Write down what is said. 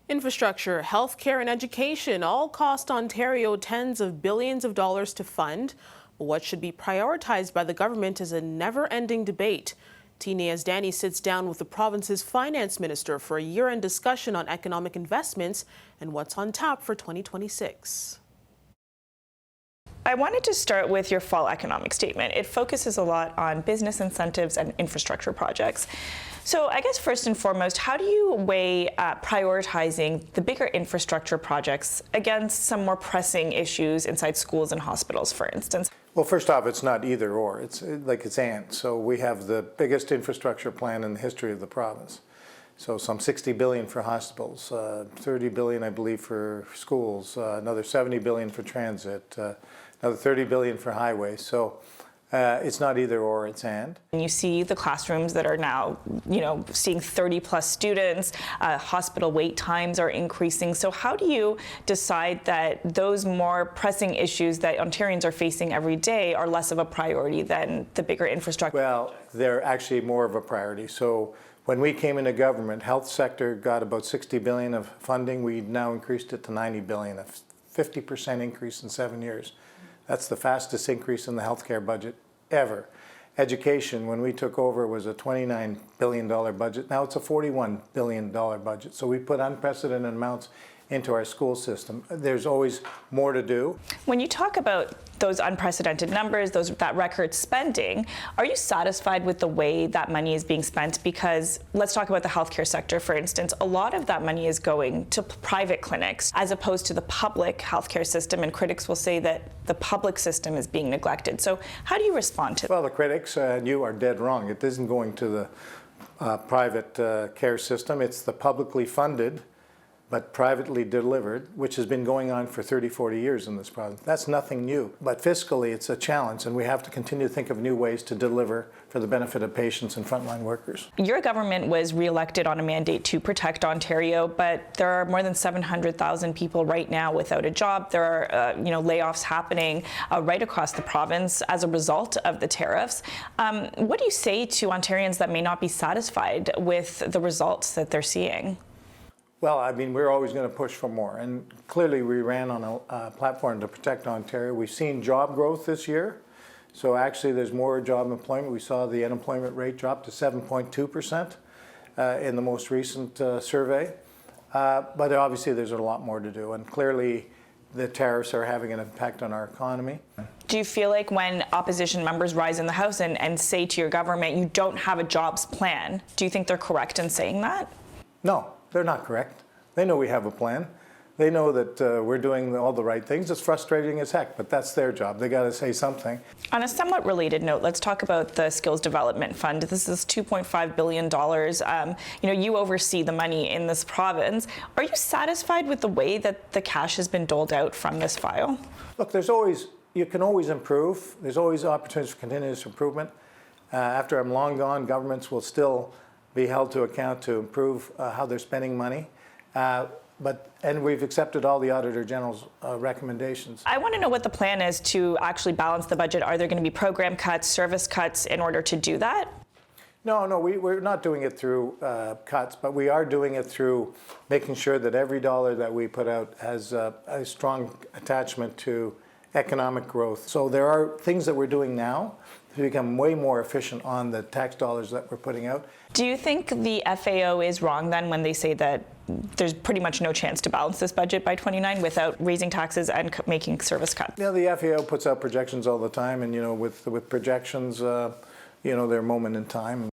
Infrastructure, healthcare, and education all cost Ontario tens of billions of dollars to fund. But what should be prioritized by the government is a never-ending debate. Tina Yazdani sits down with the province's finance minister for a year-end discussion on economic investments and what's on tap for 2026. I wanted to start with your fall economic statement. It focuses a lot on business incentives and infrastructure projects. So I guess first and foremost, how do you weigh prioritizing the bigger infrastructure projects against some more pressing issues inside schools and hospitals, for instance? Well, first off, it's not either or, it's and. So we have the biggest infrastructure plan in the history of the province. So some $60 billion for hospitals, $30 billion, I believe, for schools, another $70 billion for transit, another $30 billion for highways. So it's not either or, it's and. And you see the classrooms that are now, seeing 30 plus students, hospital wait times are increasing. So how do you decide that those more pressing issues that Ontarians are facing every day are less of a priority than the bigger infrastructure? Well, they're actually more of a priority. So when we came into government, health sector got about $60 billion of funding. We now increased it to $90 billion, a 50% increase in 7 years. That's the fastest increase in the healthcare budget ever. Education, when we took over, was a $29 billion budget. Now it's a $41 billion budget. So we put unprecedented amounts into our school system. There's always more to do. When you talk about those unprecedented numbers, that record spending, are you satisfied with the way that money is being spent? Because let's talk about the healthcare sector, for instance. A lot of that money is going to private clinics as opposed to the public healthcare system, and critics will say that the public system is being neglected. So how do you respond to that? Well, the critics and you are dead wrong. It isn't going to the private care system. It's the publicly funded but privately delivered, which has been going on for 30, 40 years in this province. That's nothing new. But fiscally, it's a challenge, and we have to continue to think of new ways to deliver for the benefit of patients and frontline workers. Your government was re-elected on a mandate to protect Ontario, but there are more than 700,000 people right now without a job. There are layoffs happening right across the province as a result of the tariffs. What do you say to Ontarians that may not be satisfied with the results that they're seeing? Well, I mean, we're always going to push for more. And clearly, we ran on a platform to protect Ontario. We've seen job growth this year. So actually, there's more job employment. We saw the unemployment rate drop to 7.2% in the most recent survey. But obviously, there's a lot more to do. And clearly, the tariffs are having an impact on our economy. Do you feel like when opposition members rise in the House and say to your government, you don't have a jobs plan, do you think they're correct in saying that? No. They're not correct. They know we have a plan. They know that we're doing all the right things. It's frustrating as heck, but that's their job. They got to say something. On a somewhat related note, let's talk about the Skills Development Fund. This is $2.5 billion. You oversee the money in this province. Are you satisfied with the way that the cash has been doled out from this file? Look, you can always improve. There's always opportunities for continuous improvement. After I'm long gone, governments will still be held to account to improve how they're spending money. And we've accepted all the Auditor General's recommendations. I want to know what the plan is to actually balance the budget. Are there going to be program cuts, service cuts in order to do that? No, we're not doing it through cuts, but we are doing it through making sure that every dollar that we put out has a strong attachment to economic growth. So there are things that we're doing now to become way more efficient on the tax dollars that we're putting out. Do you think the FAO is wrong then when they say that there's pretty much no chance to balance this budget by 29 without raising taxes and making service cuts? The FAO puts out projections all the time, and with projections, they're a moment in time.